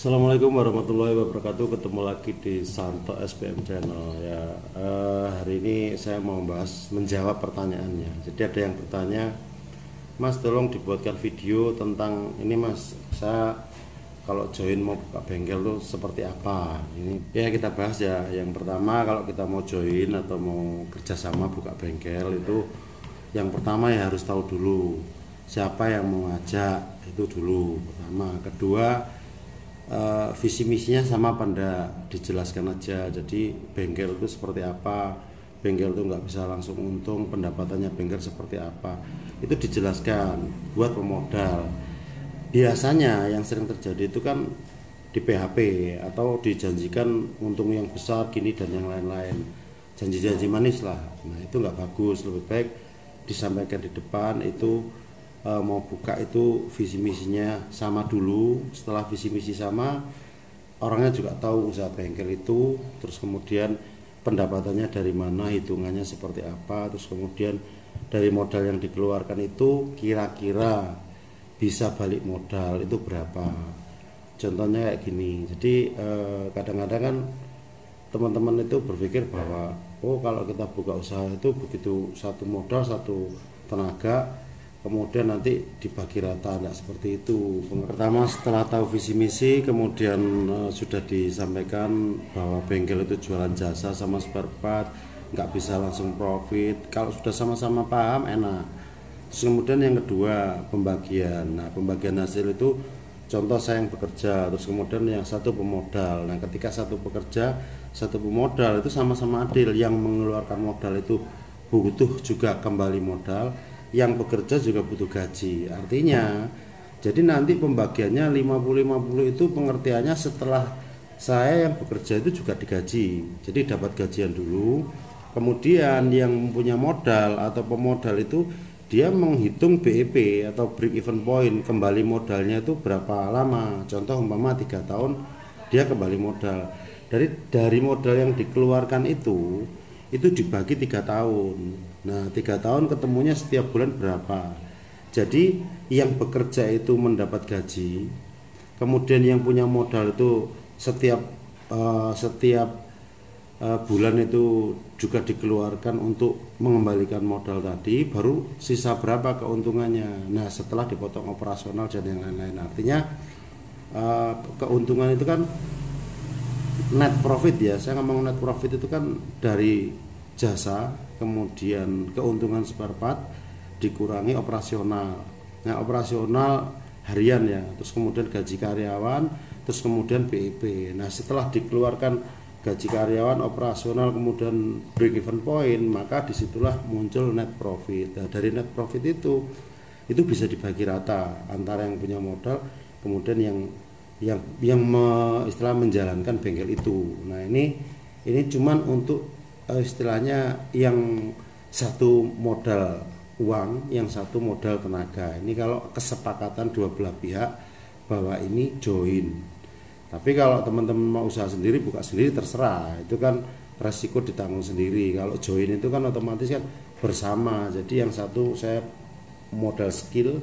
Assalamualaikum warahmatullahi wabarakatuh. Ketemu lagi di Santo SPM Channel ya. Hari ini saya mau menjawab pertanyaannya. Jadi ada yang bertanya, Mas tolong dibuatkan video tentang ini Mas, saya kalau join mau buka bengkel tuh seperti apa. Ini ya kita bahas ya. Yang pertama, kalau kita mau join atau mau kerjasama buka bengkel itu, yang pertama ya harus tahu dulu siapa yang mau ngajak, itu dulu pertama. Kedua, visi misinya sama apa enggak, dijelaskan aja. Jadi bengkel itu seperti apa, bengkel itu nggak bisa langsung untung, pendapatannya bengkel seperti apa, itu dijelaskan buat pemodal. Biasanya yang sering terjadi itu kan di PHP atau dijanjikan untung yang besar gini dan yang lain-lain, janji-janji manis lah. Nah itu nggak bagus, lebih baik disampaikan di depan. Itu mau buka itu visi misinya sama dulu. Setelah visi misi sama, orangnya juga tahu usaha bengkel itu, terus kemudian pendapatannya dari mana, hitungannya seperti apa, terus kemudian dari modal yang dikeluarkan itu kira-kira bisa balik modal itu berapa. Contohnya kayak gini. Jadi kadang-kadang kan teman-teman itu berpikir bahwa oh kalau kita buka usaha itu begitu satu modal satu tenaga kemudian nanti dibagi rata, tidak seperti itu. Pertama setelah tahu visi misi, kemudian sudah disampaikan bahwa bengkel itu jualan jasa sama spare part, nggak bisa langsung profit. Kalau sudah sama-sama paham enak. Terus kemudian yang kedua pembagian. Nah pembagian hasil itu contoh saya yang bekerja, terus kemudian yang satu pemodal. Nah ketika satu pekerja satu pemodal itu sama-sama adil. Yang mengeluarkan modal itu butuh juga kembali modal, yang bekerja juga butuh gaji. Artinya jadi nanti pembagiannya 50-50 itu pengertiannya setelah saya yang bekerja itu juga digaji. Jadi dapat gajian dulu, kemudian yang punya modal atau pemodal itu dia menghitung BEP atau break even point, kembali modalnya itu berapa lama. Contoh umpama 3 tahun dia kembali modal. Dari modal yang dikeluarkan itu dibagi 3 tahun. Nah 3 tahun ketemunya setiap bulan berapa. Jadi yang bekerja itu mendapat gaji, kemudian yang punya modal itu setiap bulan itu juga dikeluarkan untuk mengembalikan modal tadi, baru sisa berapa keuntungannya. Nah setelah dipotong operasional dan yang lain-lain. Artinya keuntungan itu kan net profit ya. Saya ngomong net profit itu kan dari jasa, kemudian keuntungan spare part dikurangi operasional. Nah operasional harian ya, terus kemudian gaji karyawan, terus kemudian BEP. Nah setelah dikeluarkan gaji karyawan, operasional, kemudian break even point, maka disitulah muncul net profit. Nah, dari net profit itu bisa dibagi rata antara yang punya modal, kemudian yang istilah menjalankan bengkel itu. Nah ini cuman untuk istilahnya yang satu modal uang, yang satu modal tenaga. Ini kalau kesepakatan dua belah pihak bahwa ini join. Tapi kalau teman-teman mau usaha sendiri, buka sendiri, terserah. Itu kan resiko ditanggung sendiri. Kalau join itu kan otomatis kan bersama. Jadi yang satu saya modal skill,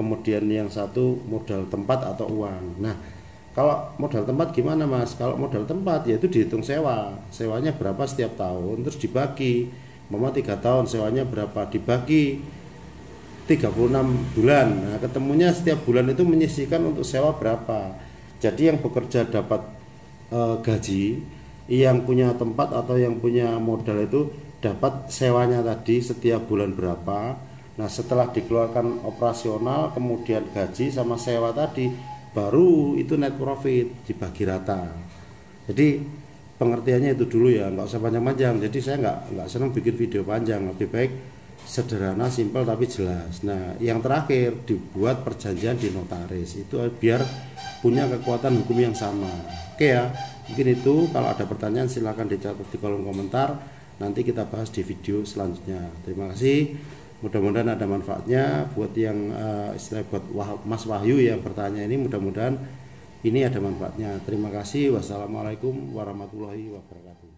kemudian yang satu modal tempat atau uang. Nah kalau modal tempat gimana Mas? Kalau modal tempat ya itu dihitung sewa. Sewanya berapa setiap tahun, terus dibagi. Mama 3 tahun sewanya berapa, dibagi 36 bulan. Nah ketemunya setiap bulan itu menyisihkan untuk sewa berapa. Jadi yang bekerja dapat gaji, yang punya tempat atau yang punya modal itu dapat sewanya tadi setiap bulan berapa. Nah setelah dikeluarkan operasional, kemudian gaji sama sewa tadi, baru itu net profit dibagi rata. Jadi pengertiannya itu dulu ya, nggak usah panjang-panjang. Jadi saya nggak senang bikin video panjang, lebih baik sederhana, simpel tapi jelas. Nah yang terakhir dibuat perjanjian di notaris, itu biar punya kekuatan hukum yang sama. Oke ya, mungkin itu. Kalau ada pertanyaan silahkan dicatat di kolom komentar, nanti kita bahas di video selanjutnya. Terima kasih, mudah-mudahan ada manfaatnya buat yang istilah buat Mas Wahyu yang bertanya ini, mudah-mudahan ini ada manfaatnya. Terima kasih. Wassalamualaikum warahmatullahi wabarakatuh.